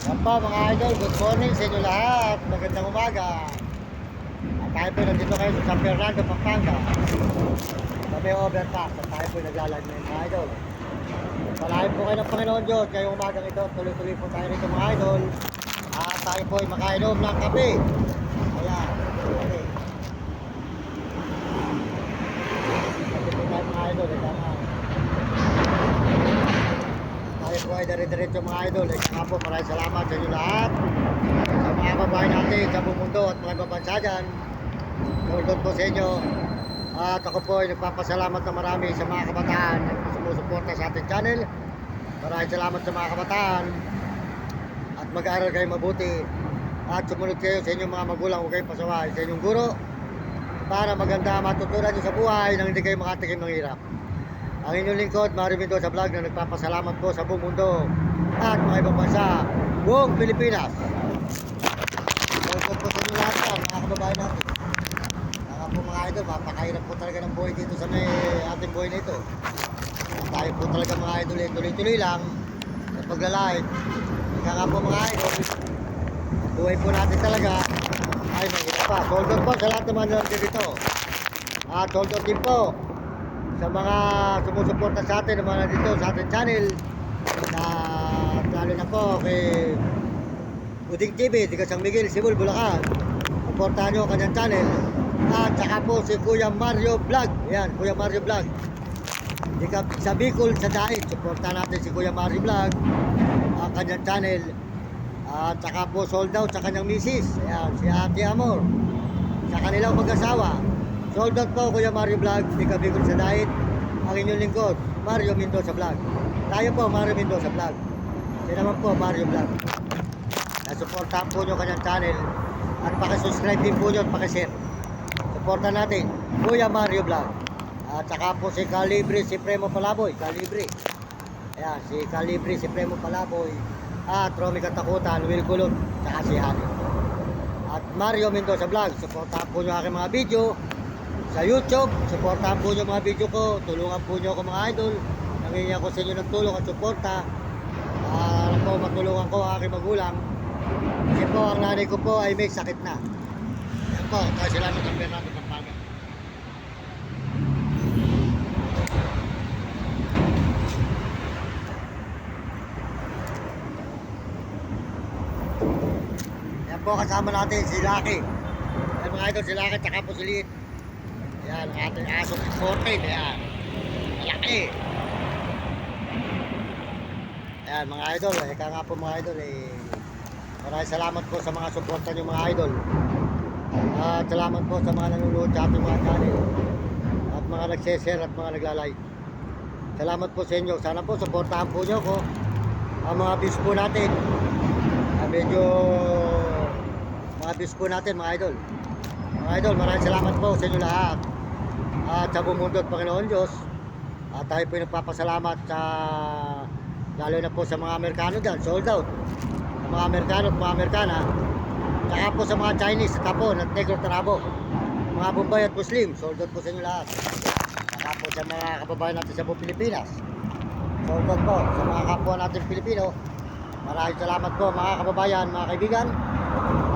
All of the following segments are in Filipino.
Yan po mga idol, good morning sa inyo lahat. Magandang umaga. At tayo po nandito kayo sa San Fernando, Pampanga. Kami overpass at tayo po naglalive ngayon mga idol. Palahin po kayo ng Panginoon Diyos. Ngayong umagang ito, tuloy-tuloy po tayo rito mga idol. At tayo po ay makainom ng kape. Ayan, kape. Kape po tayo mga idol. Tayo po ay dire-diretso mga idol. Kaya po maraming salamat sa inyo lahat. Sa mga babae natin sa buong mundo at mga ibang bansa dyan. Tungkol po sa inyo. At ako po ay nagpapasalamat na marami sa mga kabataan na sumusuporta sa ating channel. Maraming salamat sa mga kabataan. At mag-aaral kayo mabuti. At sumunod kayo sa inyong mga magulang. Huwag kayong pasaway sa inyong guro. Para maganda matutunan nyo sa buhay nang hindi kayo makatikim ng hirap. Ang inyong lingkod, Mario Mendoza Vlog na nagpapasalamat po sa buong mundo at mga ibang bansa, buong Pilipinas. Tungkol po sa inyo lahat yan, mga kababayan natin. Mga po mga idol, mapakahirap po talaga ng buhay dito sa may ating buhay na ito. At tayo po talaga mga idol, tuloy-tuloy lang sa pagla-live. Kaya nga po mga idol, ang buhay po natin talaga ay mahirap pa. Sold out po sa lahat naman natin dito. At sold out din po sa mga sumusuporta sa atin, mga dito sa ating channel, na lalo na po kay Uding TV, di San Miguel, Cebu, Bulacan. Suportahan nyo ang kanyang channel. At saka po si Kuya Mario Vlog. Yan, Kuya Mario Vlog. Di sa Bicol, sa Dait. Suportahan natin si Kuya Mario Vlog, ang kanyang channel. At saka po sold out sa kanyang misis. Yan, si Ate Amor. Sa kanilang mag-asawa. Sold out po Kuya Mario Vlog, di Bicol sa Dait. Ang inyong lingkod, Mario Mendoza Vlog. Tayo po, Mario Mendoza Vlog. Siya naman po, Mario Vlog. Nasuportahan po nyo kanyang channel. At pakisubscribe din po nyo at pakishare. Suportahan natin, Kuya Mario Vlog. At saka po si Calibre, si Premo Palaboy. Calibre. Ayan, si Calibre, si Premo Palaboy. At Romy Katakutan, Will Kulot, saka si Hani. At Mario Mendoza Vlog. Suportahan po nyo aking mga video sa YouTube. Suportahan po nyo mga video ko. Tulungan po nyo ako mga idol. Nangingi ako sa inyo ng tulong at suporta. Alam po, matulungan ko ang aking magulang. Kasi po, ang nanay ko po ay may sakit na. Yan po, tayo sila ng San Fernando, Pampanga. Yan po, kasama natin si Lucky. Yan mga idol, si Lucky, tsaka po si Liit. Yan, ang ating aso, 14. Yan, malaki. Yan mga idol, ika nga po mga idol, maraming salamat po sa mga suporta nyo mga idol. At salamat po sa mga nanonood sa ating mga channel. At mga nagse-share at mga nagla-like. Salamat po sa inyo. Sana po suportahan po nyo ko. Ang mga views po natin. Medyo mga views po natin mga idol. Mga idol, maraming salamat po sa inyo lahat. At sa buong mundo at Panginoon Diyos. At tayo po nagpapasalamat sa lalo na po sa mga Amerikano dyan, sold out. Sa mga Amerikano at mga Amerikana. Saka po sa mga Chinese, Tapon at Negro Tarabo. Mga Bombay at Muslim, sold out po sa inyo lahat. Saka po sa mga kababayan natin sa buong Pilipinas. Sold out po sa mga kapwa natin Pilipino. Maraming salamat po mga kababayan, mga kaibigan.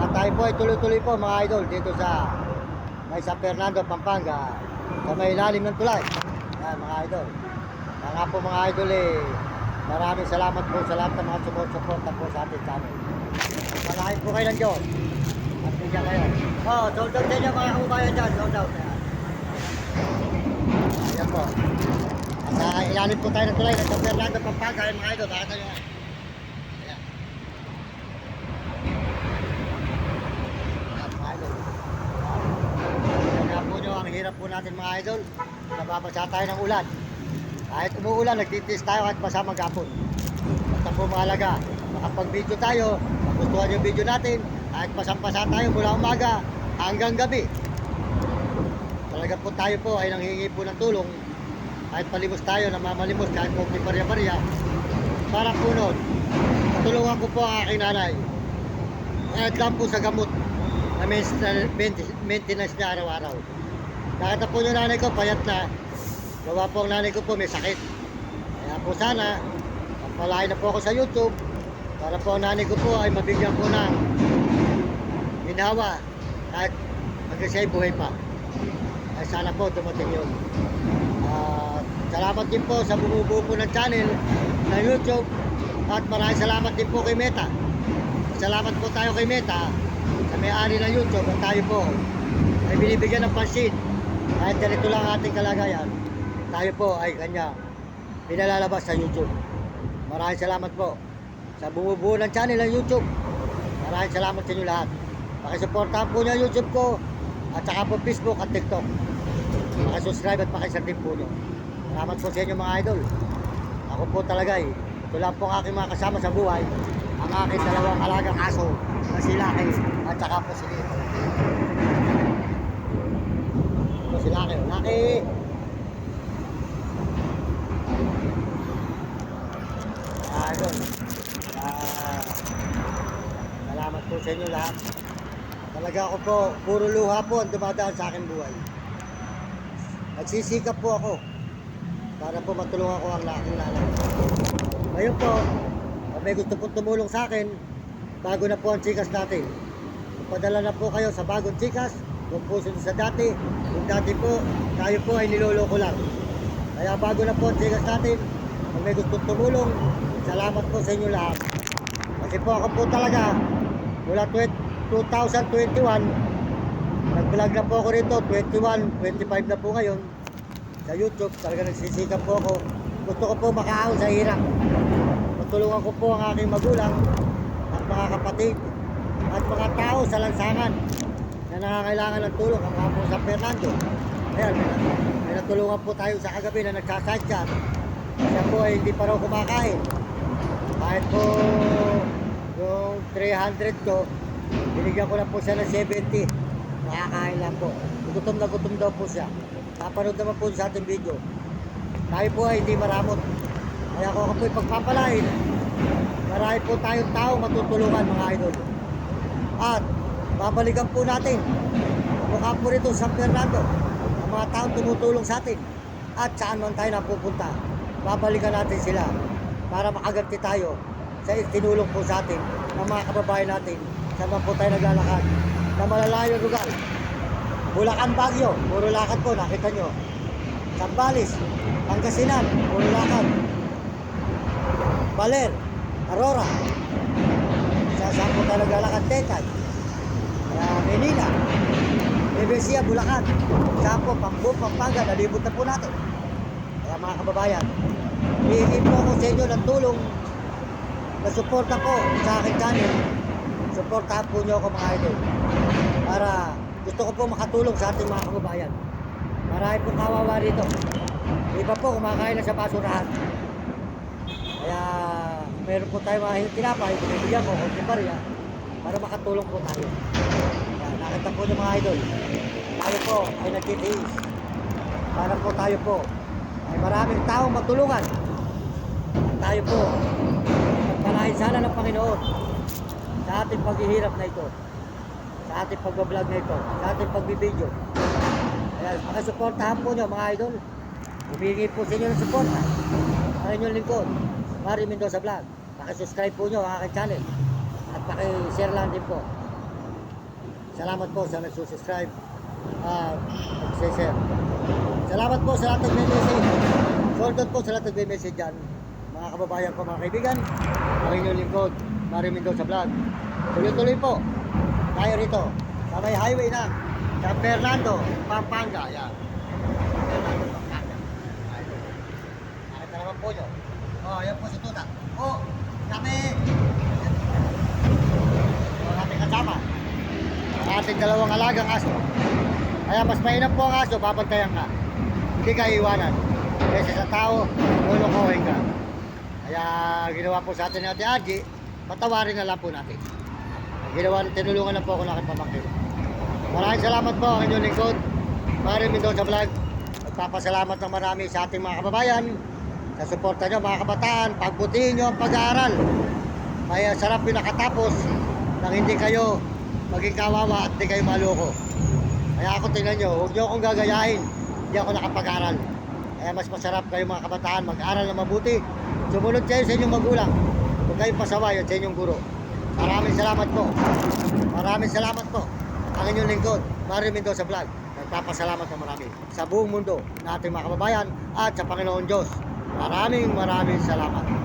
At tayo po ay tuloy-tuloy po mga idol dito sa may San Fernando, Pampanga. Sa may ilalim ng tulay. Yan mga idol. Mga po mga idol maraming salamat po sa lahat ng mga sumusuporta po sa ating channel. Malaking po kayo ng Diyos. At bigyan kayo. Oh, sold out din yung mga kababayan dyan. Sold out. Ayan po. At ilalim po tayo ng tulay ng San Fernando, Pampanga. Ayan mga idol. Bakit tayo? Ayan. Ayan mga idol. Ayan po nyo. Ang hirap po natin mga idol. Nababasa tayo ng ulan. Kahit umuulan, nagtitis tayo kahit masama gapon. Basta po mahalaga, makapag-video tayo, magustuhan yung video natin, kahit pasampasa tayo mula umaga hanggang gabi. Talaga po tayo po ay nanghingi po ng tulong, kahit palimos tayo, namamalimos, kahit po barya-barya. Para po nun, tulungan ko po ang aking nanay. Kahit lang po sa gamot na maintenance niya araw-araw. Nakita po yung nanay ko, payat na. Gawa po ang nanay ko po may sakit. Kaya po sana, pagpalain na po ako sa YouTube Para po ang nanay ko po ay mabigyan po ng ginawa at hanggang siya ay buhay pa. Ay sana po dumating yun. Salamat din po sa bumubuo po ng channel na YouTube at maraming salamat din po kay Meta. Salamat po tayo kay Meta sa may-ari ng YouTube at tayo po ay binibigyan ng pansin. Kahit ganito lang ating kalagayan, tayo po ay kanya pinalalabas sa YouTube. Maraming salamat po sa bumubuo ng channel ng YouTube. Maraming salamat sa inyo lahat. Pakisuportahan po niyo YouTube ko at saka po Facebook at TikTok. Pakisubscribe at pakishare din po niyo. Salamat po sa inyo mga idol. Ako po talaga ito lang po ang aking mga kasama sa buhay. Ang aking dalawang alagang aso na si Lucky at saka po si Lito. Ito si Lucky. Lucky! Idol. Salamat po sa inyo lahat. Talaga ako po, puro luha po ang dumadaan sa aking buhay. Nagsisikap po ako para po matulungan ko ang aking nanay. Ngayon po, kung may gusto po tumulong sa akin, bago na po ang Gcash natin. Padala na po kayo sa bagong Gcash, kung po sa dati, kung dati po, tayo po ay niloloko lang. Kaya bago na po ang Gcash natin, kung may gusto tumulong, salamat po sa inyo lahat. Kasi po ako po talaga, mula 2021, nag-vlog na po ako rito, 21, 25 na po ngayon, sa YouTube, talaga nagsisikap po ako. Gusto ko po makaahon sa hirap. Matulungan ko po ang aking magulang at mga kapatid at mga tao sa lansangan na nangangailangan ng tulong, ang mga po sa Fernando. Ayan, may natulungan po tayo sa kagabi na nagsasadyan. Siya po ay hindi pa raw kumakain. Kahit po yung 300 ko, binigyan ko na po siya ng 70. Makakain lang po. Gutom na gutom daw po siya. Napanood naman po sa ating video. Tayo po ay hindi maramot. Kaya ako po ipagpapalain. Marami po tayong tao matutulungan mga idol. At babalikan po natin. Mukha po rito sa San Fernando. Ang mga taong tumutulong sa atin. At saan man tayo napupunta. Babalikan natin sila. Para makaganti tayo sa tinulong po sa atin ng mga kababayan natin. Saan man po tayo naglalakad. Na malalayong lugar. Bulacan, Baguio, puro lakad po, nakita nyo. Zambales, Pangasinan, puro lakad. Baler, Aurora, saan po tayo naglalakad, Tetay. Manila, Nevesia, Bulacan, saan po, Pambu, Pampanga, nalibot na po natin. Kaya mga kababayan, hihingi po ako sa inyo ng tulong na suporta po sa aking channel. Suportahan po nyo ako mga idol. Para gusto ko po makatulong sa ating mga kababayan. Marami pong kawawa rito. Iba po kumakain na sa basurahan. Kaya meron po tayo mga tinapay, binibigyan ko, konti barya, para makatulong po tayo. Kaya nakita po ng mga idol, tayo po ay nagtitiis. Para po tayo po ay maraming taong matulungan. Tayo po magpalain sana ng Panginoon sa ating paghihirap na ito, sa ating pagbablog na ito, sa ating pagbibideo. Kaya makasuportahan po nyo mga idol. Humingi po sa inyo ng suporta. Ang inyong lingkod, Mario Mendoza Vlog. Pakisubscribe po nyo ang aking channel. At pakishare lang din po. Salamat po sa nagsusubscribe at nag-share. Salamat po sa lahat ng message. Soldot po sa lahat ng message dyan. Mga kababayan ko, mga kaibigan. Ang inyong lingkod, Mario Mendoza Vlog. Tuloy-tuloy po tayo rito sa may highway na San Fernando, Pampanga. Yan. Fernando, Pampanga. Nakita naman po nyo. Oh, yan po si Tuta. Oh, kami. Oh, ating kasama. Ang ating dalawang alagang aso. Kaya mas mainam po ang aso, babantayan ka. Hindi ka iiwanan. Kasi sa tao, lulukohin ka. Kaya ginawa po sa atin ni Ate Argy, patawarin na lang po natin. Ginawa, tinulungan lang po ako ng aking pamangkin. Maraming salamat po ang inyong lingkod, Mario Mendoza Vlog. Nagpapasalamat ng marami sa ating mga kababayan, sa suporta nyo mga kabataan, pagbutihin nyo ang pag-aaral. Kaya sarap yung nakatapos nang hindi kayo maging kawawa at hindi kayo maloko. Kaya ako tingnan nyo, huwag nyo akong gagayahin, hindi ako nakapag-aral. Kaya mas masarap kayo mga kabataan mag-aral na mabuti. Sumunod kayo sa inyong magulang. Huwag kayong pasaway at sa inyong guro. Maraming salamat po. Maraming salamat po. Ang inyong lingkod, Mario Mendoza Vlog. Nagpapasalamat na marami sa buong mundo na ating mga kababayan at sa Panginoon Diyos. Maraming salamat.